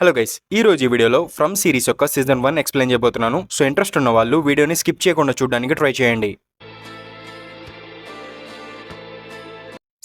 Hello guys, ఈ రోజు ఈ వీడియోలో ఫ్రమ్ సిరీస్ యొక్క సీజన్ 1 ఎక్స్ప్లెయిన్ చేయబోతున్నాను. సో ఇంట్రెస్ట్ ఉన్న వాళ్ళు వీడియోని స్కిప్ చేయకుండా చూడడానికి ట్రై చేయండి.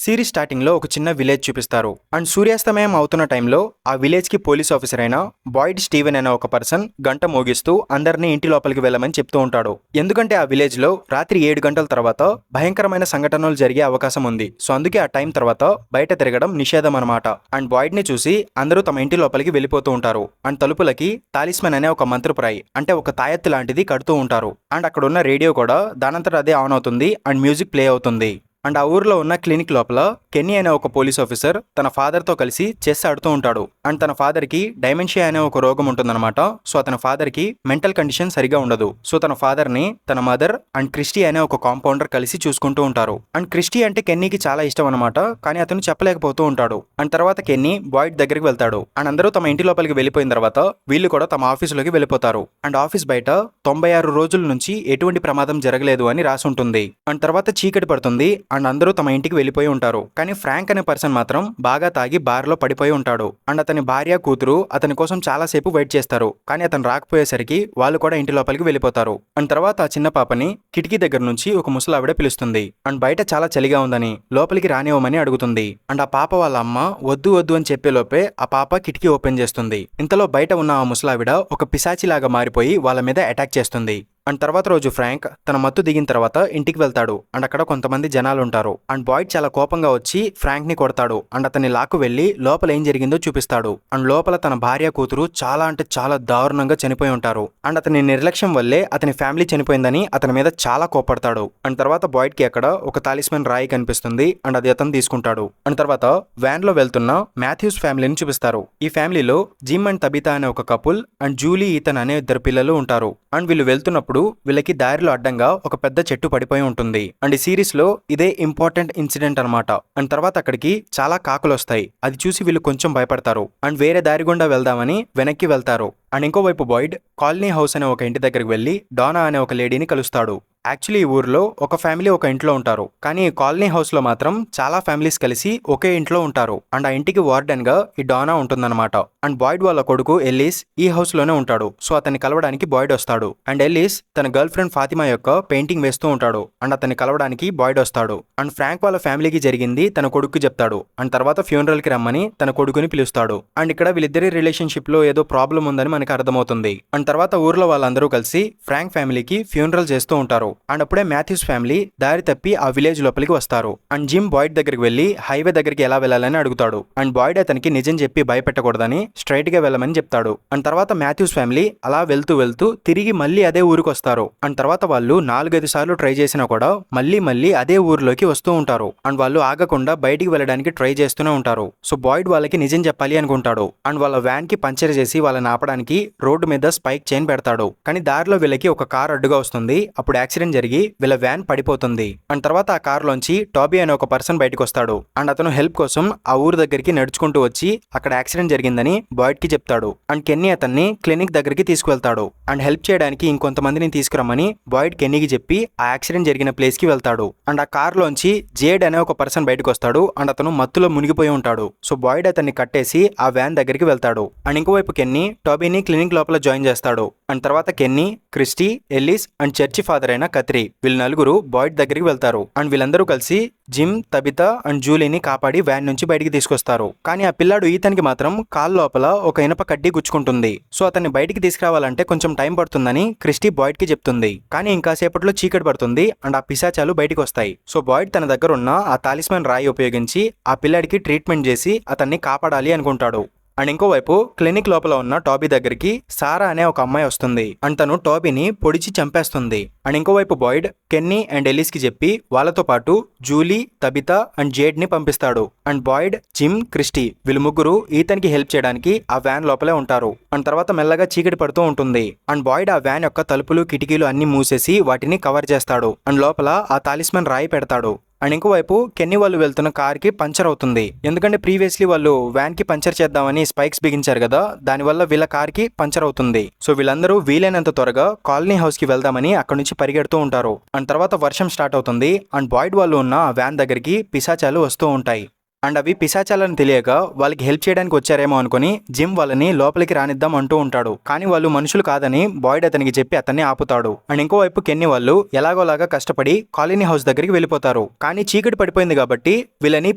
సిరీస్ స్టార్టింగ్లో ఒక చిన్న విలేజ్ చూపిస్తారు అండ్ సూర్యాస్తమయం అవుతున్న టైంలో ఆ విలేజ్కి పోలీస్ ఆఫీసర్ అయిన బాయిడ్ స్టీవెన్ అనే ఒక పర్సన్ గంట మోగిస్తూ అందరినీ ఇంటి లోపలికి వెళ్ళమని చెప్తూ ఉంటాడు. ఎందుకంటే ఆ విలేజ్లో రాత్రి 7 గంటల తర్వాత భయంకరమైన సంఘటనలు జరిగే అవకాశం ఉంది. సో అందుకే ఆ టైం తర్వాత బయట తిరగడం నిషేధం అనమాట. అండ్ బాయిడ్ని చూసి అందరూ తమ ఇంటి లోపలికి వెళ్ళిపోతూ ఉంటారు. అండ్ తలుపులకి తాలిస్మన్ అనే ఒక మంత్రప్రాయి అంటే ఒక తాయెత్తు లాంటిది కడుతూ ఉంటారు. అండ్ అక్కడ ఉన్న రేడియో కూడా దానంతట అదే ఆన్ అవుతుంది అండ్ మ్యూజిక్ ప్లే అవుతుంది. అండ్ ఆ ఊర్లో ఉన్న క్లినిక్ లోపల కెన్నీ అనే ఒక పోలీస్ ఆఫీసర్ తన ఫాదర్తో కలిసి చెస్ ఆడుతూ ఉంటాడు. అండ్ తన ఫాదర్కి డైమెన్షియా అనే ఒక రోగం ఉంటుందన్నమాట. సో అతని ఫాదర్కి మెంటల్ కండిషన్ సరిగా ఉండదు. సో తన ఫాదర్ని తన మదర్ అండ్ క్రిస్టీ అనే ఒక కాంపౌండర్ కలిసి చూసుకుంటూ ఉంటారు. అండ్ క్రిస్టీ అంటే కెన్నీకి చాలా ఇష్టం అనమాట, కానీ అతను చెప్పలేకపోతూ ఉంటాడు. అండ్ తర్వాత కెన్నీ బాయిడ్ దగ్గరికి వెళ్తాడు. అండ్ అందరూ తమ ఇంటి లోపలికి వెళ్ళిపోయిన తర్వాత వీళ్ళు కూడా తమ ఆఫీసులోకి వెళ్ళిపోతారు. అండ్ ఆఫీస్ బయట 96 రోజుల నుంచి ఎటువంటి ప్రమాదం జరగలేదు అని రాసి ఉంటుంది. అండ్ తర్వాత చీకటి పడుతుంది అండ్ అందరూ తమ ఇంటికి వెళ్ళిపోయి ఉంటారు. కానీ ఫ్రాంక్ అనే పర్సన్ మాత్రం బాగా తాగి బార్లో పడిపోయి ఉంటాడు. అండ్ అతని భార్య కూతురు అతని కోసం చాలా సేపు వెయిట్ చేస్తారు. కానీ అతను రాకపోయేసరికి వాళ్ళు కూడా ఇంటి లోపలికి వెళ్ళిపోతారు. అండ్ తర్వాత ఆ చిన్న పాపని కిటికీ దగ్గర నుంచి ఒక ముసలావిడ పిలుస్తుంది. అండ్ బయట చాలా చలిగా ఉందని లోపలికి రానివ్వమని అడుగుతుంది. అండ్ ఆ పాప వాళ్ళ అమ్మ వద్దు వద్దు అని చెప్పే లోపే ఆ పాప కిటికీ ఓపెన్ చేస్తుంది. ఇంతలో బయట ఉన్న ఆ ముసలావిడ ఒక పిశాచిలాగా మారిపోయి వాళ్ళ మీద అటాక్ చేస్తుంది. అండ్ తర్వాత రోజు ఫ్రాంక్ తన మత్తు దిగిన తర్వాత ఇంటికి వెళ్తాడు. అండ్ అక్కడ కొంతమంది జనాలు ఉంటారు. అండ్ బాయిడ్ చాలా కోపంగా వచ్చి ఫ్రాంక్ ని కొడతాడు. అండ్ అతన్ని లాక్కు వెళ్లి లోపల ఏం జరిగిందో చూపిస్తాడు. అండ్ లోపల తన భార్య కూతురు చాలా అంటే చాలా దారుణంగా చనిపోయి ఉంటారు. అండ్ అతని నిర్లక్ష్యం వల్లే అతని ఫ్యామిలీ చనిపోయిందని అతని మీద చాలా కోపడతాడు. అండ్ తర్వాత బాయిడ్ కి అక్కడ ఒక తాలిస్మన్ రాయి కనిపిస్తుంది. అండ్ అది అతను తీసుకుంటాడు. అండ్ తర్వాత వ్యాన్ లో వెళ్తున్న మాథ్యూస్ ఫ్యామిలీని చూపిస్తారు. ఈ ఫ్యామిలీలో జిమ్ అండ్ తబితా అనే ఒక కపుల్ అండ్ జూలీ ఈతన్ అనే 2 పిల్లలు ఉంటారు. అండ్ వీళ్ళు వెళ్తున్నప్పుడు వీళ్ళకి దారిలో అడ్డంగా ఒక పెద్ద చెట్టు పడిపోయి ఉంటుంది. అండ్ ఈ సిరీస్ లో ఇదే ఇంపార్టెంట్ ఇన్సిడెంట్ అనమాట. అండ్ తర్వాత అక్కడికి చాలా కాకులు వస్తాయి. అది చూసి వీళ్ళు కొంచెం భయపడతారు. అండ్ వేరే దారి గుండా వెళ్దామని వెనక్కి వెళ్తారు. అండ్ ఇంకోవైపు బాయిడ్ కాలనీ హౌస్ అనే ఒక ఇంటి దగ్గరికి వెళ్లి డానా అనే ఒక లేడీని కలుస్తాడు. యాక్చువల్లీ ఈ ఊర్లో ఒక ఫ్యామిలీ ఒక ఇంట్లో ఉంటారు. కానీ ఈ కాలనీ హౌస్ లో మాత్రం చాలా ఫ్యామిలీస్ కలిసి ఒకే ఇంట్లో ఉంటారు. అండ్ ఆ ఇంటికి వార్డెన్ గా ఈ డానా ఉంటుందన్నమాట. అండ్ బాయిడ్ వాళ్ళ కొడుకు ఎల్లీస్ ఈ హౌస్ లోనే ఉంటాడు. సో అతన్ని కలవడానికి బాయిడ్ వస్తాడు. అండ్ ఎల్లీస్ తన గర్ల్ ఫ్రెండ్ ఫాతిమా యొక్క పెయింటింగ్ వేస్తూ ఉంటాడు. అండ్ అతన్ని కలవడానికి బాయిడ్ వస్తాడు. అండ్ ఫ్రాంక్ వాళ్ళ ఫ్యామిలీకి జరిగింది తన కొడుకు చెప్తాడు. అండ్ తర్వాత ఫ్యూనరల్ కి రమ్మని తన కొడుకుని పిలుస్తాడు. అండ్ ఇక్కడ వీళ్ళిద్దరి రిలేషన్షిప్ లో ఏదో ప్రాబ్లం ఉందని మనకి అర్థమవుతుంది. అండ్ తర్వాత ఊర్లో వాళ్ళందరూ కలిసి ఫ్రాంక్ ఫ్యామిలీకి ఫ్యూనరల్ చేస్తూ ఉంటారు. అండ్ అప్పుడే మాథ్యూస్ ఫ్యామిలీ దారి తప్పి ఆ విలేజ్ లోపలికి వస్తారు. అండ్ జిమ్ బాయిడ్ దగ్గరికి వెళ్లి హైవే దగ్గరికి ఎలా వెళ్ళాలని అడుగుతాడు. అండ్ బాయిడ్ అతనికి నిజం చెప్పి భయపెట్టకూడదని స్ట్రైట్ గా వెళ్ళమని చెప్తాడు. అండ్ తర్వాత మాథ్యూస్ ఫ్యామిలీ అలా వెళ్తూ తిరిగి మళ్ళీ అదే ఊరికి వస్తారు. అండ్ తర్వాత వాళ్ళు 4-5 సార్లు ట్రై చేసినా కూడా మళ్ళీ అదే ఊర్లోకి వస్తూ ఉంటారు. అండ్ వాళ్ళు ఆగకుండా బయటికి వెళ్ళడానికి ట్రై చేస్తూనే ఉంటారు. సో బాయిడ్ వాళ్ళకి నిజం చెప్పాలి అనుకుంటాడు. అండ్ వాళ్ళ వ్యాన్ కి పంచర్ చేసి వాళ్ళని ఆపడానికి రోడ్డు మీద స్పైక్ చైన్ పెడతాడు. కానీ దారిలో వీళ్ళకి ఒక కార్ అడ్డుగా వస్తుంది. అప్పుడు యాక్సిడెంట్ జరిగి వీళ్ళ వ్యాన్ పడిపోతుంది. అండ్ తర్వాత ఆ కార్ లోంచి టాబీ అనే ఒక పర్సన్ బయటకు వస్తాడు. అండ్ అతను హెల్ప్ కోసం ఆ ఊరు దగ్గరికి నడుచుకుంటూ వచ్చి అక్కడ యాక్సిడెంట్ జరిగిందని బాయిడ్ కి చెప్తాడు. అండ్ కెన్నీ అతన్ని క్లినిక్ దగ్గరికి తీసుకువెళ్తాడు. అండ్ హెల్ప్ చేయడానికి ఇంకొంతమందిని తీసుకురమ్మని బాయిడ్ కెన్నీకి చెప్పి ఆ యాక్సిడెంట్ జరిగిన ప్లేస్ కి వెళ్తాడు. అండ్ ఆ కార్ లోంచి జేడ్ అనే ఒక పర్సన్ బయటకు వస్తాడు. అండ్ అతను మత్తులో మునిగిపోయి ఉంటాడు. సో బాయిడ్ అతన్ని కట్టేసి ఆ వ్యాన్ దగ్గరికి వెళ్తాడు. అండ్ ఇంకోవైపు కెన్నీ టాబీని క్లినిక్ లోపల జాయిన్ చేస్తాడు. అండ్ తర్వాత Kenny, Christie, Ellis and church father అయిన కత్రి వీళ్ళు నలుగురు బాయిడ్ దగ్గరికి వెళ్తారు. అండ్ వీళ్ళందరూ కలిసి జిమ్, తబితా అండ్ జూలీని కాపాడి వ్యాన్ నుంచి బయటికి తీసుకొస్తారు. కానీ ఆ పిల్లాడు ఈతన్కి మాత్రం కాల్ లోపల ఒక ఇనప కడ్డీ గుచ్చుకుంటుంది. సో అతన్ని బయటికి తీసుకురావాలంటే కొంచెం టైం పడుతుందని క్రిస్టీ బాయిడ్ కి చెప్తుంది. కానీ ఇంకా సేపట్లో చీకటి పడుతుంది అండ్ ఆ పిశాచాలు బయటికి వస్తాయి. సో బాయిడ్ తన దగ్గర ఉన్న ఆ తాలిస్మన్ రాయి ఉపయోగించి ఆ పిల్లాడికి ట్రీట్మెంట్ చేసి అతన్ని కాపాడాలి అనుకుంటాడు. అండ్ ఇంకోవైపు క్లినిక్ లోపల ఉన్న టాబీ దగ్గరికి సారా అనే ఒక అమ్మాయి వస్తుంది. అండ్ తను టాబీని పొడిచి చంపేస్తుంది. అండ్ ఇంకోవైపు బాయిడ్ కెన్నీ అండ్ ఎలీస్ కి చెప్పి వాళ్ళతో పాటు జూలీ, తబితా అండ్ జేడ్ ని పంపిస్తాడు. అండ్ బాయిడ్, జిమ్, క్రిస్టీ వీళ్ళు ముగ్గురు ఈతన్కి హెల్ప్ చేయడానికి ఆ వ్యాన్ లోపలే ఉంటారు. అండ్ తర్వాత మెల్లగా చీకటి పడుతూ ఉంటుంది. అండ్ బాయిడ్ ఆ వ్యాన్ యొక్క తలుపులు, కిటికీలు అన్ని మూసేసి వాటిని కవర్ చేస్తాడు. అండ్ లోపల ఆ తాలిస్మన్ రాయి పెడతాడు. అండ్ ఇంకోవైపు కెన్నీ వాళ్ళు వెళ్తున్న కార్ కి పంచర్ అవుతుంది. ఎందుకంటే ప్రీవియస్లీ వాళ్ళు వ్యాన్ కి పంచర్ చేద్దామని స్పైక్స్ బిగించారు కదా, దానివల్ల వీళ్ళ కార్ కి పంచర్ అవుతుంది. సో వీళ్ళందరూ వీలైనంత త్వరగా కాలనీ హౌస్ కి వెళ్దామని అక్కడ నుంచి పరిగెడుతూ ఉంటారు. అండ్ తర్వాత వర్షం స్టార్ట్ అవుతుంది. అండ్ బాయిడ్ వాళ్ళు ఉన్న ఆ వ్యాన్ దగ్గరికి పిశాచాలు వస్తూ ఉంటాయి. అండ్ అవి పిశాచాలని తెలియక వాళ్ళకి హెల్ప్ చేయడానికి వచ్చారేమో అనుకుని జిమ్ వాళ్ళని లోపలికి రానిద్దాం అంటూ ఉంటాడు. కానీ వాళ్ళు మనుషులు కాదని బాయిడ్ అతనికి చెప్పి అతన్ని ఆపుతాడు. అండ్ ఇంకోవైపు కెన్నీ వాళ్ళు ఎలాగోలాగా కష్టపడి కాలనీ హౌస్ దగ్గరికి వెళ్ళిపోతారు. కానీ చీకటి పడిపోయింది కాబట్టి వీళ్ళని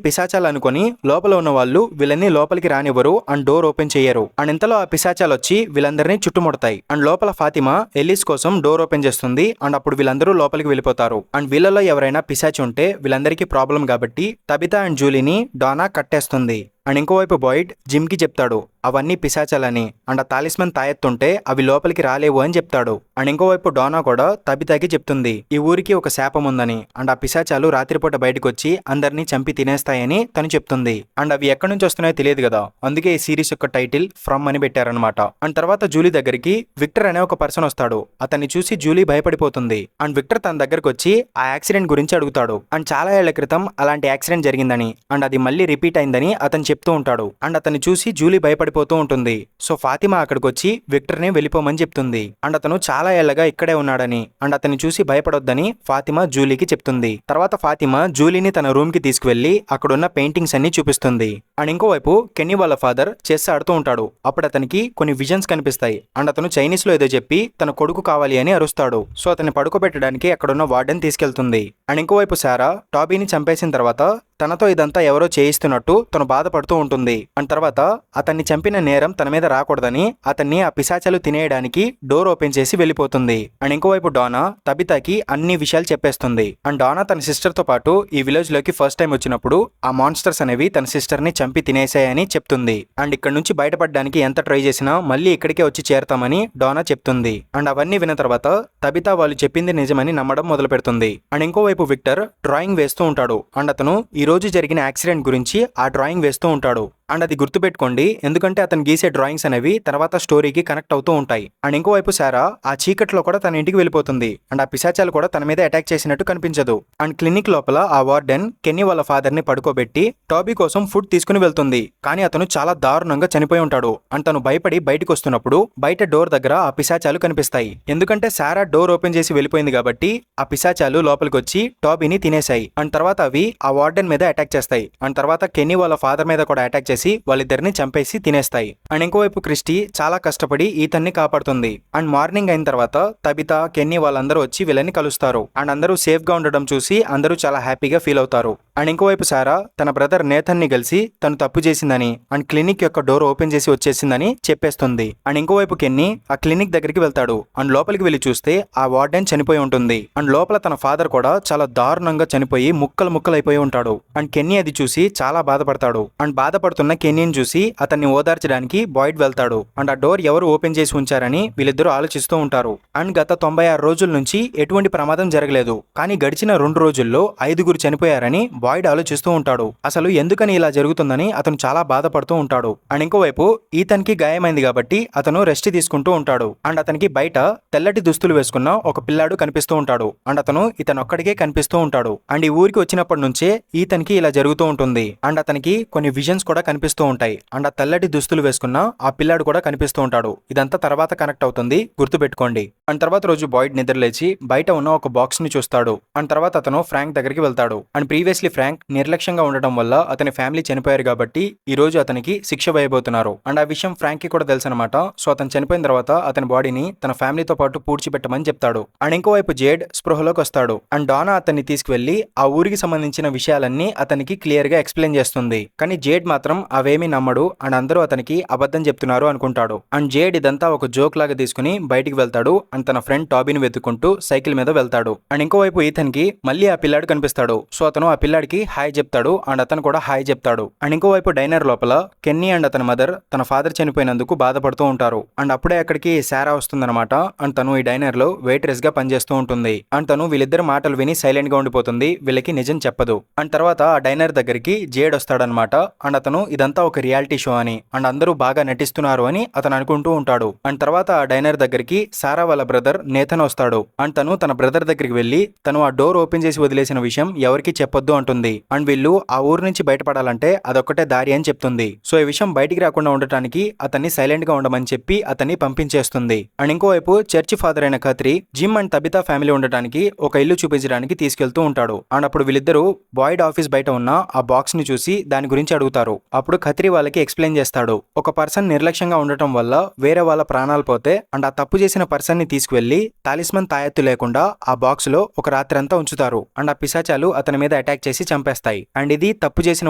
పిశాచాలు అనుకుని లోపల ఉన్న వాళ్ళు వీళ్ళని లోపలికి రానివ్వరు అండ్ డోర్ ఓపెన్ చేయరు. అండ్ ఇంతలో ఆ పిశాచాలు వచ్చి వీళ్ళందరినీ చుట్టుముడతాయి. అండ్ లోపల ఫాతిమా ఎల్లీస్ కోసం డోర్ ఓపెన్ చేస్తుంది. అండ్ అప్పుడు వీళ్ళందరూ లోపలికి వెళ్ళిపోతారు. అండ్ వీళ్ళలో ఎవరైనా పిశాచి ఉంటే వీళ్ళందరికీ ప్రాబ్లం కాబట్టి తబితా అండ్ జూలీని డానా కట్టేస్తుంది. అండ్ ఇంకోవైపు బాయిడ్ జిమ్కి చెప్తాడు అవన్నీ పిశాచాలని అండ్ ఆ తాలిస్మన్ తాయెత్తుంటే అవి లోపలికి రాలేవు అని చెప్తాడు. అండ్ ఇంకోవైపు డోనా కూడా తబితాకి చెప్తుంది ఈ ఊరికి ఒక శాపం ఉందని అండ్ ఆ పిశాచాలు రాత్రిపూట బయటకు వచ్చి అందరినీ చంపి తినేస్తాయని తను చెప్తుంది. అండ్ అవి ఎక్కడి నుంచి వస్తున్నాయో తెలియదు కదా, అందుకే ఈ సిరీస్ యొక్క టైటిల్ ఫ్రమ్ అని పెట్టారనమాట. అండ్ తర్వాత జూలీ దగ్గరికి విక్టర్ అనే ఒక పర్సన్ వస్తాడు. అతన్ని చూసి జూలీ భయపడిపోతుంది. అండ్ విక్టర్ తన దగ్గరకు వచ్చి ఆ యాక్సిడెంట్ గురించి అడుగుతాడు. అండ్ చాలా ఏళ్ల క్రితం అలాంటి యాక్సిడెంట్ జరిగిందని అండ్ అది మళ్ళీ రిపీట్ అయిందని అతను చెప్తూ ఉంటాడు. అండ్ అతన్ని చూసి జూలీ భయపడిపోతూ ఉంటుంది. సో ఫాతిమా అక్కడికి వచ్చి విక్టర్ ని వెళ్ళిపోమని చెప్తుంది. అండ్ అతను చాలా ఏళ్లగా ఇక్కడే ఉన్నాడని అండ్ అతన్ని చూసి భయపడొద్దని ఫాతిమా జూలీకి చెప్తుంది. తర్వాత ఫాతిమా జూలీని తన రూమ్ కి తీసుకువెళ్లి అక్కడున్న పెయింటింగ్స్ అన్ని చూపిస్తుంది. అండ్ ఇంకోవైపు కెన్నీ వాళ్ళ ఫాదర్ చెస్ ఆడుతూ ఉంటాడు. అప్పుడు అతనికి కొన్ని విజన్స్ కనిపిస్తాయి. అండ్ అతను చైనీస్ లో ఏదో చెప్పి తన కొడుకు కావాలి అని అరుస్తాడు. సో అతన్ని పడుకోబెట్టడానికి అక్కడున్న వార్డెన్ తీసుకెళ్తుంది. అండ్ ఇంకోవైపు సారా టాబీని చంపేసిన తర్వాత తనతో ఇదంతా ఎవరో చేయిస్తున్నట్టు తను బాధపడుతూ ఉంటుంది. అండ్ తర్వాత అతన్ని చంపిన నేరం తన మీద రాకూడదని అతన్ని ఆ పిశాచాలు తినేయడానికి డోర్ ఓపెన్ చేసి వెళ్ళిపోతుంది. అండ్ ఇంకోవైపు డానా తబితాకి అన్ని విషయాలు చెప్పేస్తుంది. అండ్ డానా తన సిస్టర్ తో పాటు ఈ విలేజ్ లోకి ఫస్ట్ టైం వచ్చినప్పుడు ఆ మాన్స్టర్స్ అనేవి తన సిస్టర్ ని చంపి తినేసాయని చెప్తుంది. అండ్ ఇక్కడ నుంచి బయటపడడానికి ఎంత ట్రై చేసినా మళ్ళీ ఇక్కడికే వచ్చి చేరతామని డానా చెప్తుంది. అండ్ అవన్నీ విన్న తర్వాత తబితా వాళ్ళు చెప్పింది నిజమని నమ్మడం మొదలు పెడుతుంది. అండ్ ఇంకోవైపు విక్టర్ డ్రాయింగ్ వేస్తూ ఉంటాడు. అండ్ అతను ఈ రోజు జరిగిన యాక్సిడెంట్ గురించి ఆ డ్రాయింగ్ వేస్తూ ఉంటాడు. అండ్ అది గుర్తుపెట్టుకోండి, ఎందుకంటే అతను గీసే డ్రాయింగ్స్ అనేవి తర్వాత స్టోరీకి కనెక్ట్ అవుతూ ఉంటాయి. అండ్ ఇంకోవైపు సారా ఆ చీకట్లో కూడా తన ఇంటికి వెళ్ళిపోతుంది. అండ్ ఆ పిశాచాలు కూడా తన మీద అటాక్ చేసినట్టు కనిపించదు. అండ్ క్లినిక్ లోపల ఆ వార్డెన్ కెన్నీ వాళ్ళ ఫాదర్ ని పడుకోబెట్టి టాబీ కోసం ఫుడ్ తీసుకుని వెళ్తుంది. కానీ అతను చాలా దారుణంగా చనిపోయి ఉంటాడు. అండ్ తను భయపడి బయటకు వస్తున్నప్పుడు బయట డోర్ దగ్గర ఆ పిశాచాలు కనిపిస్తాయి. ఎందుకంటే సారా డోర్ ఓపెన్ చేసి వెళ్ళిపోయింది కాబట్టి ఆ పిశాచాలు లోపలికి వచ్చి టాబీని తినేశాయి. అండ్ తర్వాత అవి ఆ వార్డెన్ మీద అటాక్ చేస్తాయి. అండ్ తర్వాత కెన్నీ వాళ్ళ ఫాదర్ మీద కూడా అటాక్ చేసి వాళ్ళిద్దరిని చంపేసి తినేస్తాయి. అండ్ ఇంకోవైపు క్రిస్టీ చాలా కష్టపడి ఈతన్ని కాపాడుతుంది. అండ్ మార్నింగ్ అయిన తర్వాత తబితా కెన్నీ వాళ్ళందరూ వచ్చి వీళ్ళని కలుస్తారు. అండ్ అందరూ సేఫ్ గా ఉండడం చూసి అందరూ చాలా హ్యాపీగా ఫీల్ అవుతారు. అండ్ ఇంకోవైపు సారా తన బ్రదర్ నేథన్ ని కలిసి తను తప్పు చేసిందని అండ్ క్లినిక్ యొక్క డోర్ ఓపెన్ చేసి వచ్చేసిందని చెప్పేస్తుంది. అండ్ ఇంకోవైపు కెన్నీ ఆ క్లినిక్ దగ్గరికి వెళ్తాడు. అండ్ లోపలికి వెళ్లి చూస్తే ఆ వార్డెన్ చనిపోయి ఉంటుంది. అండ్ లోపల తన ఫాదర్ కూడా చాలా దారుణంగా చనిపోయి ముక్కలు ముక్కలు అయిపోయి ఉంటాడు. అండ్ కెన్నీ అది చూసి చాలా బాధపడతాడు. అండ్ బాధపడుతున్న కెన్నీని చూసి అతన్ని ఓదార్చడానికి బాయిడ్ వెళ్తాడు. అండ్ ఆ డోర్ ఎవరు ఓపెన్ చేసి ఉంచారని వీళ్ళిద్దరూ ఆలోచిస్తూ ఉంటారు. అండ్ గత 96 రోజుల నుంచి ఎటువంటి ప్రమాదం జరగలేదు, కానీ గడిచిన 2 రోజుల్లో 5 చనిపోయారని బాయిడ్ ఆలోచిస్తూ ఉంటాడు. అసలు ఎందుకని ఇలా జరుగుతుందని అతను చాలా బాధపడుతూ ఉంటాడు. అండ్ ఇంకోవైపు ఈతన్ కి గాయమైంది కాబట్టి అతను రెస్ట్ తీసుకుంటూ ఉంటాడు. అండ్ అతనికి బయట తెల్లటి దుస్తులు వేసుకున్న ఒక పిల్లాడు కనిపిస్తూ ఉంటాడు. అండ్ అతను ఇతనొక్కడికే కనిపిస్తూ ఉంటాడు. అండ్ ఈ ఊరికి వచ్చినప్పటి నుంచే ఈతన్ కి ఇలా జరుగుతూ ఉంటుంది. అండ్ అతనికి కొన్ని విజన్స్ కూడా కనిపిస్తూ ఉంటాయి. అండ్ ఆ తెల్లటి దుస్తులు వేసుకున్న ఆ పిల్లాడు కూడా కనిపిస్తూ ఉంటాడు. ఇదంతా తర్వాత కనెక్ట్ అవుతుంది, గుర్తుపెట్టుకోండి. అండ్ తర్వాత రోజు బాయిడ్ నిద్రలేచి బయట ఉన్న ఒక బాక్స్ ని చూస్తాడు. అండ్ తర్వాత అతను ఫ్రాంక్ దగ్గరికి వెళ్తాడు. అండ్ ప్రీవియస్లీ ఫ్రాంక్ నిర్లక్ష్యంగా ఉండడం వల్ల అతని ఫ్యామిలీ చనిపోయారు కాబట్టి ఈ రోజు అతనికి శిక్ష వేయబోతున్నారు. అండ్ ఆ విషయం ఫ్రాంక్ కి కూడా తెలుసు అనమాట. సో అతను చనిపోయిన తర్వాత అతని బాడీని తన ఫ్యామిలీతో పాటు పూడ్చిపెట్టమని చెప్తాడు. అండ్ ఇంకోవైపు జేడ్ స్పృహలోకి వస్తాడు. అండ్ డానా అతన్ని తీసుకువెళ్లి ఆ ఊరికి సంబంధించిన విషయాలన్నీ అతనికి క్లియర్ గా ఎక్స్ప్లెయిన్ చేస్తుంది. కానీ జేడ్ మాత్రం అవేమీ నమ్మడు. అండ్ అందరూ అతనికి అబద్ధం చెప్తున్నారు అనుకుంటాడు. అండ్ జేడ్ ఇదంతా ఒక జోక్ లాగా తీసుకుని బయటికి వెళ్తాడు. అండ్ తన ఫ్రెండ్ టాబీని వెతుక్కుంటూ సైకిల్ మీద వెళ్తాడు. అండ్ ఇంకోవైపు ఈథన్ కి మళ్ళీ ఆ పిల్లాడు కనిపిస్తాడు. సో అతను ఆ పిల్లాడికి హాయ్ చెప్తాడు. అండ్ అతను కూడా హాయ్ చెప్తాడు. అండ్ ఇంకోవైపు డైనర్ లోపల కెన్నీ అండ్ అతని మదర్ తన ఫాదర్ చనిపోయినందుకు బాధపడుతూ ఉంటారు. అండ్ అప్పుడే అక్కడికి సారా వస్తుందన్నమాట. అండ్ తను ఈ డైనర్ లో వెయిట్రెస్ గా పనిచేస్తూ ఉంటుంది. అండ్ తను వీళ్ళిద్దరు మాటలు విని సైలెంట్ గా ఉండిపోతుంది. వీళ్ళకి నిజం చెప్పదు. అండ్ తర్వాత ఆ డైనర్ దగ్గరికి జేడ్ వస్తాడనమాట. అండ్ అతను ఇదంతా ఒక రియాలిటీ షో అని అండ్ అందరూ బాగా నటిస్తున్నారు అని అతను అనుకుంటూ ఉంటాడు. అండ్ తర్వాత ఆ డైనర్ దగ్గరికి సారా వాళ్ళ బ్రదర్ నేథన్ వస్తాడు. అండ్ తను తన బ్రదర్ దగ్గరికి వెళ్లి తను ఆ డోర్ ఓపెన్ చేసి వదిలేసిన విషయం ఎవరికి చెప్పొద్దు అంటుంది. ఉంటుంది అండ్ వీళ్ళు ఆ ఊరు నుంచి బయటపడాలంటే అదొక్కటే దారి అని చెప్తుంది. సో ఈ విషయం బయటికి రాకుండా ఉండటానికి అతన్ని సైలెంట్ గా ఉండమని చెప్పి అతన్ని పంపించేస్తుంది. అండ్ ఇంకోవైపు చర్చి ఫాదర్ అయిన Khatri gym and Tabitha family ఉండటానికి ఒక ఇల్లు చూపించడానికి తీసుకెళ్తూ ఉంటాడు. అండ్ అప్పుడు వీళ్ళిద్దరూ బాయిడ్ ఆఫీస్ బయట ఉన్న ఆ బాక్స్ ని చూసి దాని గురించి అడుగుతారు. అప్పుడు ఖత్రి వాళ్ళకి ఎక్స్ప్లెయిన్ చేస్తాడు. ఒక పర్సన్ నిర్లక్ష్యంగా ఉండటం వల్ల వేరే వాళ్ళ ప్రాణాలు పోతే అండ్ ఆ తప్పు చేసిన పర్సన్ ని తీసుకువెళ్లి తాలిస్మన్ తాయెత్తు లేకుండా ఆ బాక్స్ లో ఒక రాత్రి అంతా ఉంచుతారు అండ్ ఆ పిశాచాలు అతని మీద అటాక్ చేసి చంపేస్తాయి. అండ్ ఇది తప్పు చేసిన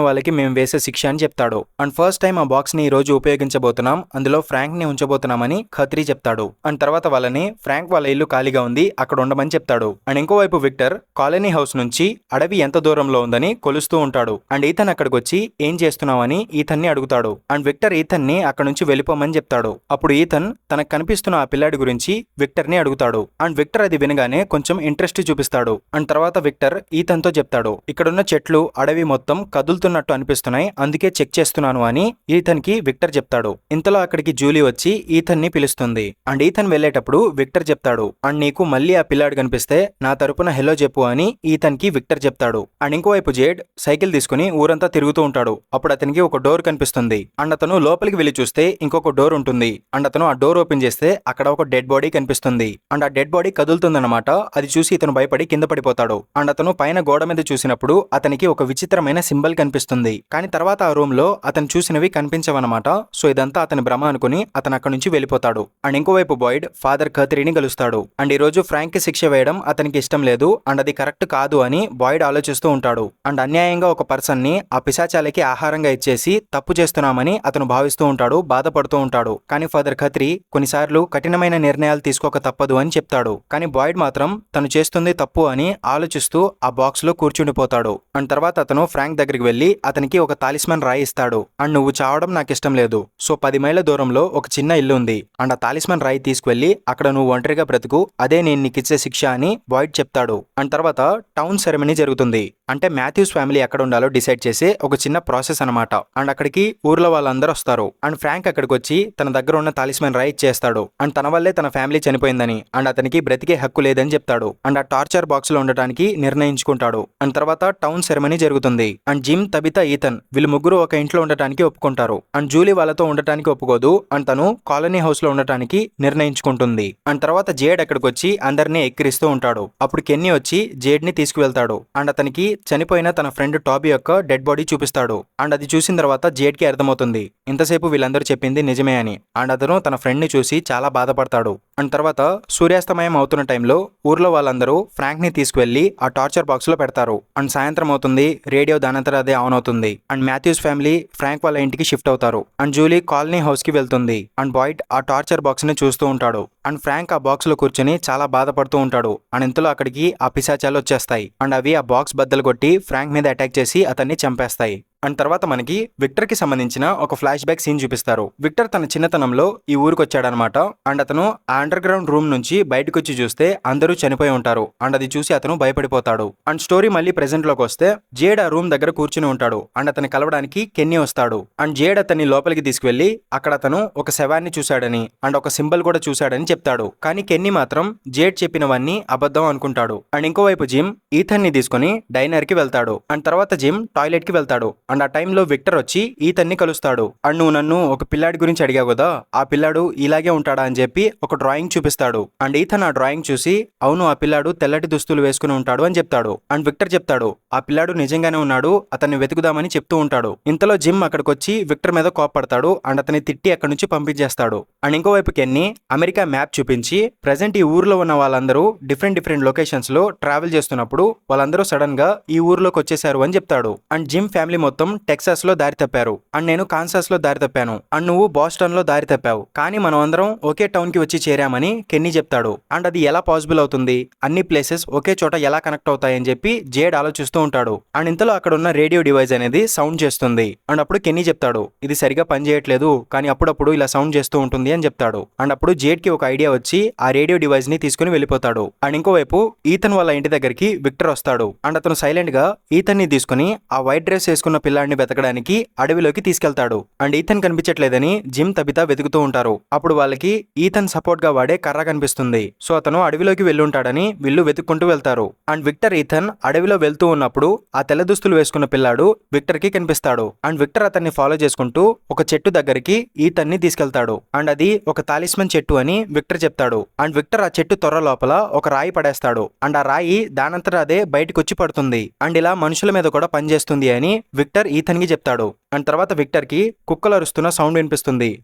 వాళ్ళకి మేము వేసే శిక్ష అని చెప్తాడు. అండ్ ఫస్ట్ టైం ఆ బాక్స్ ని ఈ రోజు ఉపయోగించబోతున్నాం, అందులో ఫ్రాంక్ ని ఉంచబోతున్నామని ఖత్రి చెప్తాడు. అండ్ తర్వాత వాళ్ళని ఫ్రాంక్ వాళ్ళ ఇల్లు ఖాళీగా ఉంది అక్కడ ఉండమని చెప్తాడు. అండ్ ఇంకోవైపు విక్టర్ కాలనీ హౌస్ నుంచి అడవి ఎంత దూరంలో ఉందని కొలుస్తూ ఉంటాడు. అండ్ ఈథన్ అక్కడికి వచ్చి ఏం చేస్తున్నావని ఈథన్ ని అడుగుతాడు. అండ్ విక్టర్ ఈథన్ ని అక్కడ నుంచి వెళ్ళిపోమని చెప్తాడు. అప్పుడు ఈథన్ తనకు కనిపిస్తున్న ఆ పిల్లాడి గురించి విక్టర్ ని అడుగుతాడు. అండ్ విక్టర్ అది వినగానే కొంచెం ఇంట్రెస్ట్ చూపిస్తాడు. అండ్ తర్వాత విక్టర్ ఈథన్ తో చెప్తాడు, ఇక్కడున్న చెట్లు అడవి మొత్తం కదులుతున్నట్టు అనిపిస్తున్నాయి, అందుకే చెక్ చేస్తున్నాను అని ఈథన్ కి విక్టర్ చెప్తాడు. ఇంతలో అక్కడికి జూలీ వచ్చి ఈథన్ ని పిలుస్తుంది. అండ్ ఈథన్ వెళ్లేటప్పుడు విక్టర్ చెప్తాడు, అండ్ నీకు మళ్ళీ ఆ పిల్లాడు కనిపిస్తే నా తరపున హెలో చెప్పు అని ఈథన్ కి విక్టర్ చెప్తాడు. అండ్ ఇంకోవైపు జేడ్ సైకిల్ తీసుకుని ఊరంతా తిరుగుతూ ఉంటాడు. అప్పుడు అతనికి ఒక డోర్ కనిపిస్తుంది. అండ్ అతను లోపలికి వెళ్లి చూస్తే ఇంకొక డోర్ ఉంటుంది. అండ్ అతను ఆ డోర్ ఓపెన్ చేస్తే అక్కడ ఒక డెడ్ బాడీ కనిపిస్తుంది. అండ్ ఆ డెడ్ బాడీ కదులుతుందన్నమాట. అది చూసి ఇతను భయపడి కింద పడిపోతాడు. అండ్ అతను పైన గోడ మీద చూసినప్పుడు అతనికి ఒక విచిత్రమైన సింబల్ కనిపిస్తుంది. కానీ తర్వాత ఆ రూమ్ లో అతను చూసినవి కనిపించవన్నమాట. సో ఇదంతా అతని భ్రమ అనుకుని అతను అక్కడి నుంచి వెళ్ళిపోతాడు. అండ్ ఇంకోవైపు బాయిడ్ ఫాదర్ ఖత్రిని కలుస్తాడు. అండ్ ఈ రోజు ఫ్రాంక్ కి శిక్ష వేయడం అతనికి ఇష్టం లేదు అండ్ అది కరెక్ట్ కాదు అని బాయిడ్ ఆలోచిస్తూ ఉంటాడు. అండ్ అన్యాయంగా ఒక పర్సన్ ని ఆ పిశాచాలకి ఆహారంగా ఇచ్చేసి తప్పు చేస్తున్నామని అతను భావిస్తూ ఉంటాడు, బాధపడుతూ ఉంటాడు. కానీ ఫాదర్ ఖత్రి కొన్నిసార్లు కఠినమైన నిర్ణయాలు తీసుకోక తప్పదు అని చెప్తాడు. కానీ బాయిడ్ మాత్రం తను చేస్తుంది తప్పు అని ఆలోచిస్తూ ఆ బాక్స్ లో కూర్చుండిపోతాడు. అండ్ తర్వాత అతను ఫ్రాంక్ దగ్గరికి వెళ్లి అతనికి ఒక తాలిస్మన్ రాయి ఇస్తాడు. అండ్ నువ్వు చావడం నాకు ఇష్టం లేదు, సో 10 మైళ్ళ దూరంలో ఒక చిన్న ఇల్లు ఉంది అండ్ ఆ తాలిస్మన్ రాయి తీసుకువెళ్లి అక్కడ నువ్వు ఒంటరిగా బ్రతుకు, అదే నేను నీకు ఇచ్చే శిక్ష అని బాయిడ్ చెప్తాడు. అండ్ తర్వాత టౌన్ సెరమనీ జరుగుతుంది. అంటే మాథ్యూస్ ఫ్యామిలీ ఎక్కడ ఉండాలో డిసైడ్ చేసే ఒక చిన్న ప్రాసెస్ అనమాట. అండ్ అక్కడికి ఊర్లో వాళ్ళందరూ వస్తారు. అండ్ ఫ్రాంక్ అక్కడికి వచ్చి తన దగ్గర ఉన్న తాలిస్మన్ రాయి ఇచ్చేస్తాడు. అండ్ తన వల్లే తన ఫ్యామిలీ చనిపోయిందని అండ్ అతనికి బ్రతికే హక్కు లేదని చెప్తాడు. అండ్ ఆ టార్చర్ బాక్స్ లో ఉండటానికి నిర్ణయించుకుంటాడు. అండ్ తర్వాత టౌన్ సెరమనీ జరుగుతుంది. అండ్ జిమ్, తబితా, ఈథన్ వీళ్ళు ముగ్గురు ఒక ఇంట్లో ఉండటానికి ఒప్పుకుంటారు. అండ్ జూలీ వాళ్ళతో ఉండటానికి ఒప్పుకోదు అండ్ తను కాలనీ హౌస్ లో ఉండటానికి నిర్ణయించుకుంటుంది. అండ్ తర్వాత జేడ్ అక్కడికి వచ్చి అందరినీ ఎక్కిరిస్తూ ఉంటాడు. అప్పుడు కెన్నీ వచ్చి జేడ్ ని తీసుకువెళ్తాడు. అండ్ అతనికి చనిపోయిన తన ఫ్రెండ్ టాబీ యొక్క డెడ్ బాడీ చూపిస్తాడు. అండ్ అది చూసిన తర్వాత జేడ్ కి అర్థమవుతుంది ఇంతసేపు వీళ్ళందరూ చెప్పింది నిజమే అని. అండ్ అతను తన ఫ్రెండ్ ని చూసి చాలా బాధపడతాడు. అండ్ తర్వాత సూర్యాస్తమయం అవుతున్న టైంలో ఊర్లో వాళ్ళందరూ ఫ్రాంక్ ని తీసుకువెళ్లి ఆ టార్చర్ బాక్స్ లో పెడతారు. అండ్ సాయంత్రం అవుతుంది, రేడియో దానంతరం అదే ఆన్ అవుతుంది. అండ్ మాథ్యూస్ ఫ్యామిలీ ఫ్రాంక్ వాళ్ళ ఇంటికి షిఫ్ట్ అవుతారు. అండ్ జూలీ కాలనీ హౌస్ కి వెళ్తుంది. అండ్ బాయిడ్ ఆ టార్చర్ బాక్స్ ని చూస్తూ ఉంటాడు. అండ్ ఫ్రాంక్ ఆ బాక్స్ లో కూర్చొని చాలా బాధపడుతూ ఉంటాడు. అండ్ ఇంతలో అక్కడికి ఆ పిశాచాలు వచ్చేస్తాయి. అండ్ అవి ఆ బాక్స్ బద్దలు కొట్టి ఫ్రాంక్ మీద అటాక్ చేసి అతన్ని చంపేస్తాయి. అండ్ తర్వాత మనకి విక్టర్ కి సంబంధించిన ఒక ఫ్లాష్ బ్యాక్ సీన్ చూపిస్తారు. విక్టర్ తన చిన్నతనంలో ఈ ఊరికి వచ్చాడనమాట. అండ్ అతను ఆ అండర్ గ్రౌండ్ రూమ్ నుంచి బయటకు వచ్చి చూస్తే అందరూ చనిపోయి ఉంటారు. అండ్ అది చూసి అతను భయపడిపోతాడు. అండ్ స్టోరీ మళ్ళీ ప్రెసెంట్ లోకి వస్తే జేడ్ ఆ రూమ్ దగ్గర కూర్చుని ఉంటాడు. అండ్ అతన్ని కలవడానికి కెన్నీ వస్తాడు. అండ్ జేడ్ అతన్ని లోపలికి తీసుకువెళ్లి అక్కడ అతను ఒక శవాన్ని చూశాడని అండ్ ఒక సింబల్ కూడా చూశాడని చెప్తాడు. కానీ కెన్నీ మాత్రం జేడ్ చెప్పినవన్నీ అబద్ధం అనుకుంటాడు. అండ్ ఇంకోవైపు జిమ్ ఈథన్ ని తీసుకుని డైనర్ కి వెళ్తాడు. అండ్ తర్వాత జిమ్ టాయిలెట్ కి వెళ్తాడు. అండ్ ఆ టైంలో విక్టర్ వచ్చి ఈతన్ని కలుస్తాడు. అండ్ నువ్వు నన్ను ఒక పిల్లాడి గురించి అడిగావు కదా, ఆ పిల్లాడు ఇలాగే ఉంటాడా అని చెప్పి ఒక డ్రాయింగ్ చూపిస్తాడు. అండ్ ఈతన్ ఆ డ్రాయింగ్ చూసి అవును ఆ పిల్లాడు తెల్లటి దుస్తులు వేసుకుని ఉంటాడు అని చెప్తాడు. అండ్ విక్టర్ చెప్తాడు ఆ పిల్లాడు నిజంగానే ఉన్నాడు, అతన్ని వెతుకుదామని చెప్తూ ఉంటాడు. ఇంతలో జిమ్ అక్కడికి వచ్చి విక్టర్ మీద కోపడతాడు. అండ్ అతన్ని తిట్టి అక్కడి నుంచి పంపించేస్తాడు. అండ్ ఇంకోవైపు కెన్నీ అమెరికా మ్యాప్ చూపించి ప్రెసెంట్ ఈ ఊర్లో ఉన్న వాళ్ళందరూ డిఫరెంట్ లొకేషన్స్ లో ట్రావెల్ చేస్తున్నప్పుడు వాళ్ళందరూ సడన్ గా ఈ ఊర్లోకి వచ్చేసారు అని చెప్తాడు. అండ్ జిమ్ ఫ్యామిలీ మొత్తం టెక్సాస్ లో దారి తప్పారు. అండ్ నేను కాన్సాస్ లో దారి తప్పాను. అండ్ నువ్వు బాస్టన్ లో దారి తప్పావు. కానీ మనం అందరం ఒకే టౌన్ కి వచ్చి చేరామని కెన్నీ చెప్తాడు. అండ్ అది ఎలా పాసిబుల్ అవుతుంది, అన్ని ప్లేసెస్ ఒకే చోట ఎలా కనెక్ట్ అవుతాయని చెప్పి జేడ్ ఆలోచిస్తూ ఉంటాడు. అండ్ ఇంతలో అక్కడ ఉన్న రేడియో డివైస్ అనేది సౌండ్ చేస్తుంది. అండ్ అప్పుడు కెన్నీ చెప్తాడు ఇది సరిగా పనిచేయట్లేదు, కానీ అప్పుడప్పుడు ఇలా సౌండ్ చేస్తూ ఉంటుంది అని చెప్తాడు. అండ్ అప్పుడు జేడ్కి ఒక ఐడియా వచ్చి ఆ రేడియో డివైస్ ని తీసుకుని వెళ్ళిపోతాడు. అండ్ ఇంకోవైపు ఈథన్ వాళ్ళ ఇంటి దగ్గరికి విక్టర్ వస్తాడు. అండ్ అతను సైలెంట్ గా ఈథన్ ని తీసుకుని ఆ వైట్ డ్రెస్ వేసుకున్న పిల్లాడిని వెతకడానికి అడవిలోకి తీసుకెళ్తాడు. అండ్ ఈథన్ కనిపించట్లేదని జిమ్ తబితా వెతుకుతూ ఉంటారు. అప్పుడు వాళ్ళకి ఈథన్ సపోర్ట్ గా వాడే కర్ర కనిపిస్తుంది. సో అతను అడవిలోకి వెళ్ళుంటాడని వీళ్ళు వెతుక్కుంటూ వెళ్తారు. అండ్ విక్టర్ ఈథన్ అడవిలో వెళ్తూ ఉన్నప్పుడు ఆ తెల్ల దుస్తులు వేసుకున్న పిల్లాడు విక్టర్ కి కనిపిస్తాడు. అండ్ విక్టర్ అతన్ని ఫాలో చేసుకుంటూ ఒక చెట్టు దగ్గరికి ఈథన్ ని తీసుకెళ్తాడు. అండ్ అది ఒక తాలిస్మన్ చెట్టు అని విక్టర్ చెప్తాడు. అండ్ విక్టర్ ఆ చెట్టు తొర్ర లోపల ఒక రాయి పడేస్తాడు. అండ్ ఆ రాయి దానంతట అదే బయటకు వచ్చి పడుతుంది. అండ్ ఇలా మనుషుల మీద కూడా పనిచేస్తుంది అని విక్టర్ ఈథన్ కి చెప్తాడు. అండ్ తర్వాత విక్టర్ కి కుక్కలు అరుస్తున్న సౌండ్ వినిపిస్తుంది.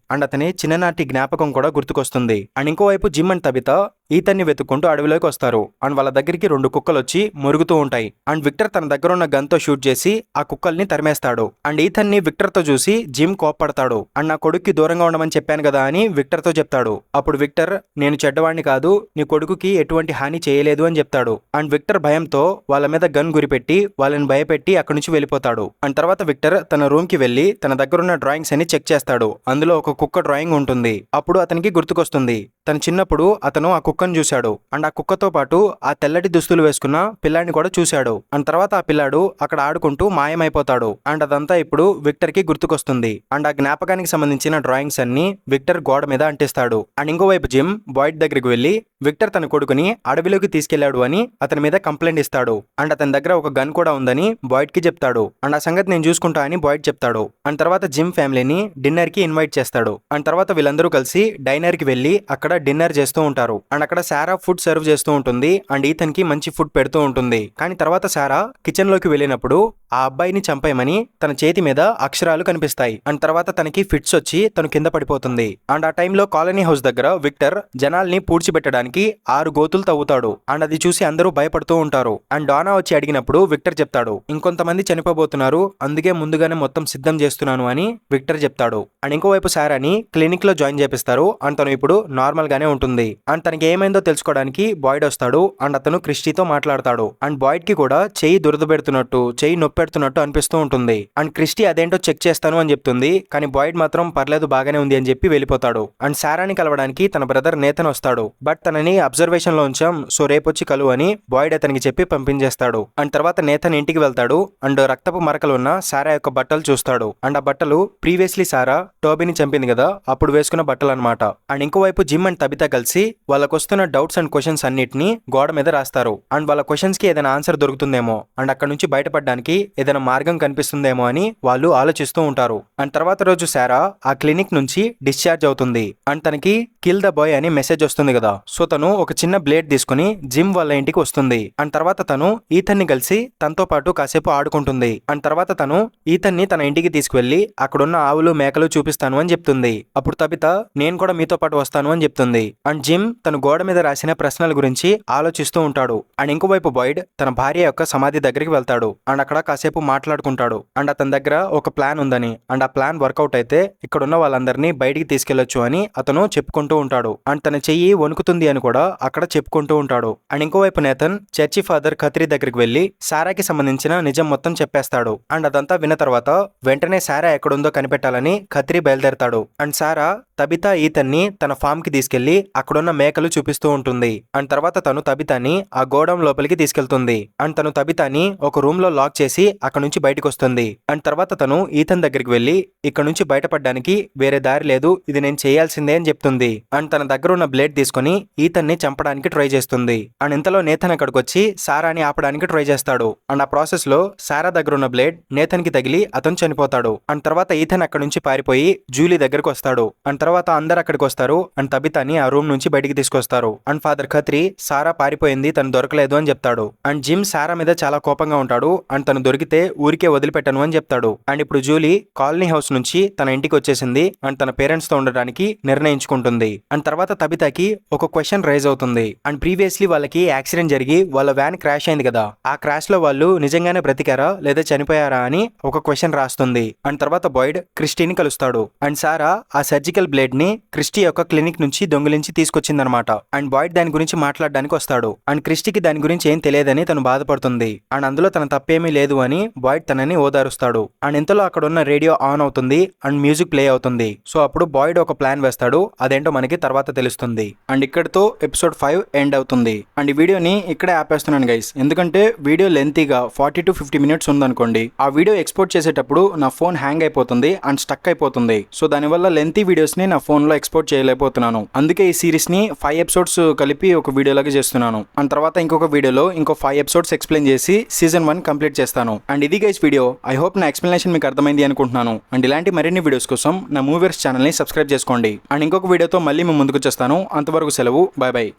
అండ్ అతని చిన్ననాటి జ్ఞాపకం కూడా గుర్తుకొస్తుంది. అండ్ ఇంకోవైపు జిమ్ అండ్ తబితా ఈథన్ ని వెతుక్కుంటూ అడవిలోకి వస్తారు. అండ్ వాళ్ళ దగ్గరికి 2 కుక్కలు వచ్చి మురుగుతూ ఉంటాయి. అండ్ విక్టర్ తన దగ్గర ఉన్న గన్ తో షూట్ చేసి ఆ కుక్కల్ని తరిమేస్తాడు. అండ్ ఈథన్ ని విక్టర్ తో చూసి జిమ్ కోప్పడతాడు. అండ్ నా కొడుక్కి దూరంగా ఉండమని చెప్పాను కదా అని విక్టర్ తో చెప్తాడు. అప్పుడు విక్టర్, నేను చెడ్డవాణ్ణి కాదు, నీ కొడుకుకి ఎటువంటి హాని చేయలేదు అని చెప్తాడు. అండ్ విక్టర్ భయంతో వాళ్ళ మీద గన్ గురిపెట్టి వాళ్ళని భయపెట్టి అక్కడి నుంచి వెళ్ళిపోతాడు. అండ్ తర్వాత విక్టర్ తన రూమ్ కి వెళ్లి తన దగ్గర ఉన్న డ్రాయింగ్స్ అని చెక్ చేస్తాడు. అందులో ఒక కుక్క డ్రాయింగ్ ఉంటుంది. అప్పుడు అతనికి గుర్తుకొస్తుంది తన చిన్నప్పుడు అతను ఆ కుక్కను చూశాడు. అండ్ ఆ కుక్కతో పాటు ఆ తెల్లటి దుస్తులు వేసుకున్న పిల్లాడిని కూడా చూశాడు. అండ్ తర్వాత ఆ పిల్లాడు అక్కడ ఆడుకుంటూ మాయమైపోతాడు. అండ్ అదంతా ఇప్పుడు విక్టర్ కి గుర్తుకొస్తుంది. అండ్ ఆ జ్ఞాపకానికి సంబంధించిన డ్రాయింగ్స్ అన్ని విక్టర్ గోడ మీద అంటిస్తాడు. అండ్ ఇంకోవైపు జిమ్ బాయిడ్ దగ్గరికి వెళ్లి విక్టర్ తన కొడుకుని అడవిలోకి తీసుకెళ్లాడు అని అతని మీద కంప్లైంట్ ఇస్తాడు. అండ్ అతని దగ్గర ఒక గన్ కూడా ఉందని బాయిడ్ కి చెప్తాడు. అండ్ ఆ సంగతి నేను చూసుకుంటా అని బాయిడ్ చెప్తాడు. అండ్ తర్వాత జిమ్ ఫ్యామిలీని డిన్నర్ కి ఇన్వైట్ చేస్తాడు. అండ్ తర్వాత వీళ్ళందరూ కలిసి డైనర్ కి వెళ్లి అక్కడ డిన్నర్ చేస్తూ ఉంటారు. అండ్ అక్కడ సారా ఫుడ్ సర్వ్ చేస్తూ ఉంటుంది. అండ్ ఈథన్ కి మంచి ఫుడ్ పెడుతూ ఉంటుంది. కానీ తర్వాత సారా కిచెన్ లోకి వెళ్ళినప్పుడు ఆ అబ్బాయిని చంపేయమని తన చేతి మీద అక్షరాలు కనిపిస్తాయి. అండ్ తర్వాత తనకి ఫిట్స్ వచ్చి తను కింద పడిపోతుంది. అండ్ ఆ టైంలో కాలనీ హౌస్ దగ్గర విక్టర్ జనాల్ని పూడ్చిపెట్టడానికి 6 గోతులు తవ్వుతాడు. అండ్ అది చూసి అందరూ భయపడుతూ ఉంటారు. అండ్ డానా వచ్చి అడిగినప్పుడు విక్టర్ చెప్తాడు, ఇంకొంతమంది చనిపోబోతున్నారు, అందుకే ముందుగానే మొత్తం సిద్ధం చేస్తున్నాను అని విక్టర్ చెప్తాడు. అండ్ ఇంకోవైపు సారాని క్లినిక్ లో జాయిన్ చేపిస్తారు. అండ్ తను ఇప్పుడు నార్మల్ గానే ఉంటుంది. అండ్ తనకి ఏమైందో తెలుసుకోవడానికి బాయిడ్ వస్తాడు. అండ్ అతను క్రిస్టీతో మాట్లాడతాడు. అండ్ బాయిడ్ కి కూడా చెయ్యి దురద పెడుతున్నట్టు, చెయ్యి నొప్పి పెడుతున్నట్టు అనిపిస్తూ ఉంటుంది. అండ్ క్రిస్టీ అదేంటో చెక్ చేస్తాను అని చెప్తుంది. కానీ బాయిడ్ మాత్రం పర్లేదు బాగానే ఉంది అని చెప్పి వెళ్ళిపోతాడు. అండ్ సారాని కలవడానికి తన బ్రదర్ నేతన్ వస్తాడు. బట్ తనని అబ్జర్వేషన్ లో ఉంచాం, సో రేపొచ్చి కలువు అని బాయిడ్ అతనికి చెప్పి పంపించేస్తాడు. అండ్ తర్వాత నేతన్ ఇంటికి వెళ్తాడు. అండ్ రక్తపు మరకలు ఉన్న సారా యొక్క బట్టలు చూస్తాడు. అండ్ ఆ బట్టలు ప్రీవియస్లీ సారా టోబీని చంపింది కదా అప్పుడు వేసుకున్న బట్టలు అనమాట. అండ్ ఇంకోవైపు జిమ్ అండ్ తబితా కలిసి వాళ్ళకు వస్తున్న డౌట్స్ అండ్ క్వశ్చన్స్ అన్నిటిని గోడ మీద రాస్తారు. అండ్ వాళ్ళ క్వశ్చన్స్ కి ఏదైనా ఆన్సర్ దొరుకుతుందేమో, అండ్ అక్కడ నుంచి బయటపడడానికి ఏదైనా మార్గం కనిపిస్తుందేమో అని వాళ్ళు ఆలోచిస్తూ ఉంటారు. అండ్ తర్వాత రోజు సారా ఆ క్లినిక్ నుంచి డిశ్చార్జ్ అవుతుంది. అండ్ తనకి కిల్ ద బాయ్ అని మెసేజ్ వస్తుంది కదా, సో తను ఒక చిన్న బ్లేడ్ తీసుకుని జిమ్ వాళ్ళ ఇంటికి వస్తుంది. అండ్ తర్వాత తను ఈథన్ ని కలిసి తనతో పాటు కాసేపు ఆడుకుంటుంది. అండ్ తర్వాత తను ఈథన్ ని తన ఇంటికి తీసుకువెళ్లి అక్కడున్న ఆవులు మేకలు చూపిస్తాను అని చెప్తుంది. అప్పుడు తబితా, నేను కూడా మీతో పాటు వస్తాను అని చెప్తుంది. అండ్ జిమ్ తన గోడ మీద రాసిన ప్రశ్నల గురించి ఆలోచిస్తూ ఉంటాడు. అండ్ ఇంకోవైపు బాయిడ్ తన భార్య యొక్క సమాధి దగ్గరికి వెళ్తాడు. అండ్ అక్కడ కాసేపు మాట్లాడుకుంటాడు. అండ్ అతని దగ్గర ఒక ప్లాన్ ఉందని, అండ్ ఆ ప్లాన్ వర్కౌట్ అయితే ఇక్కడ ఉన్న వాళ్ళందరినీ బయటికి తీసుకెళ్లొచ్చు అని అతను చెప్పుకుంటూ ఉంటాడు. అండ్ తన చెయ్యి వణుకుతుంది అని కూడా అక్కడ చెప్పుకుంటూ ఉంటాడు. అండ్ ఇంకోవైపు నేతన్ చర్చి ఫాదర్ ఖత్రీ దగ్గరికి వెళ్లి సారాకి సంబంధించిన నిజం మొత్తం చెప్పేస్తాడు. అండ్ అదంతా విన్న తర్వాత వెంటనే సారా ఎక్కడుందో కనిపెట్టాలని ఖత్రీ బయలుదేరతాడు. అండ్ సారా తబితా ఈథన్ ని తన ఫామ్ కి తీసుకెళ్లి అక్కడున్న మేకలు చూపిస్తూ ఉంటుంది. అండ్ తర్వాత తను తబితాని ఆ గోడౌన్ లోపలికి తీసుకెళ్తుంది. అండ్ తను తబితాని ఒక రూమ్ లో లాక్ చేసి అక్కడ నుంచి బయటకు వస్తుంది. అండ్ తర్వాత తను ఈథన్ దగ్గరికి వెళ్లి ఇక్కడ నుంచి బయటపడడానికి వేరే దారి లేదు, ఇది నేను చేయాల్సిందే అని చెప్తుంది. అండ్ తన దగ్గర ఉన్న బ్లేడ్ తీసుకుని ఈథన్ ని చంపడానికి ట్రై చేస్తుంది. అండ్ ఇంతలో నేతన్ అక్కడికి వచ్చి సారాని ఆపడానికి ట్రై చేస్తాడు. అండ్ ఆ ప్రాసెస్ లో సారా దగ్గర ఉన్న బ్లేడ్ నేతన్ కి తగిలి అతను చనిపోతాడు. అండ్ తర్వాత ఈథన్ అక్కడ నుంచి పారిపోయి జూలీ దగ్గరకు వస్తాడు. అండ్ తర్వాత అందరు అక్కడికి వస్తారు. అండ్ తబితాని ఆ రూమ్ నుంచి బయటికి తీసుకొస్తారు. అండ్ ఫాదర్ ఖత్రీ సారా పారిపోయింది, తను దొరకలేదు అని చెప్తాడు. అండ్ జిమ్ సారా మీద చాలా కోపంగా ఉంటాడు. అండ్ తను దొరికితే ఊరికే వదిలిపెట్టను అని చెప్తాడు. అండ్ ఇప్పుడు జూలీ కాలనీ హౌస్ నుంచి తన ఇంటికి వచ్చేసింది. అండ్ తన పేరెంట్స్ తో ఉండడానికి నిర్ణయించుకుంటుంది. అండ్ తర్వాత తబితాకి ఒక క్వశ్చన్ రైజ్ అవుతుంది. అండ్ ప్రీవియస్లీ వాళ్ళకి యాక్సిడెంట్ జరిగి వాళ్ళ వ్యాన్ క్రాష్ అయింది కదా, ఆ క్రాష్ లో వాళ్ళు నిజంగానే బ్రతికారా లేదా చనిపోయారా అని ఒక క్వశ్చన్ రాస్తుంది. అండ్ తర్వాత బాయిడ్ క్రిస్టీని కలుస్తాడు. అండ్ సారా ఆ సర్జికల్ బ్లేడ్ ని క్రిస్టీ యొక్క క్లినిక్ నుంచి దొంగిలించి తీసుకొచ్చిందనమాట. అండ్ బాయిడ్ దాని గురించి మాట్లాడడానికి వస్తాడు. అండ్ క్రిస్టీకి దాని గురించి ఏం తెలియదని తను బాధపడుతుంది. అండ్ అందులో తన తప్పేమీ లేదు అని బాయిడ్ తనని ఓదారుస్తాడు. అండ్ ఇంతలో అక్కడ ఉన్న రేడియో ఆన్ అవుతుంది అండ్ మ్యూజిక్ ప్లే అవుతుంది. సో అప్పుడు బాయిడ్ ఒక ప్లాన్ వేస్తాడు. అదేంటో మనకి తర్వాత తెలుస్తుంది. అండ్ ఇక్కడితో ఎపిసోడ్ 5 ఎండ్ అవుతుంది. అండ్ ఈ వీడియోని ఇక్కడే ఆపేస్తున్నాను గైస్, ఎందుకంటే వీడియో లెంతీగా 40 to 50 మినిట్స్ ఉందనుకోండి, ఆ వీడియో ఎక్స్పోర్ట్ చేసేటప్పుడు నా ఫోన్ హ్యాంగ్ అయిపోతుంది అండ్ స్టక్ అయిపోతుంది. సో దానివల్ల లెంతీ వీడియోస్ ని నా ఫోన్ లో ఎక్స్పోర్ట్ చేయలేకపోతున్నాను. అందుకే ఈ సిరీస్ ని 5 ఎపిసోడ్స్ కలిపి ఒక వీడియోలాగా చేస్తున్నాను. అండ్ తర్వాత ఇంకొక వీడియోలో ఇంకో 5 ఎపిసోడ్స్ ఎక్స్ప్లెయిన్ చేసి సీజన్ 1 కంప్లీట్ చేస్తాను. అండ్ ఇది గైస్ వీడియో. ఐ హోప్ నా ఎక్స్ప్లెనేషన్ మీకు అర్థమైంది అనుకుంటున్నాను. అండ్ ఇలాంటి మరిన్ని వీడియోస్ కోసం నా మూవీవర్స్ ఛానల్ ని సబ్స్క్రైబ్ చేసుకోండి. అండ్ ఇంకొక వీడియోతో మళ్ళీ మేము ముందుకు వచ్చేస్తాను. అంతవరకు సెలవు. Bye bye.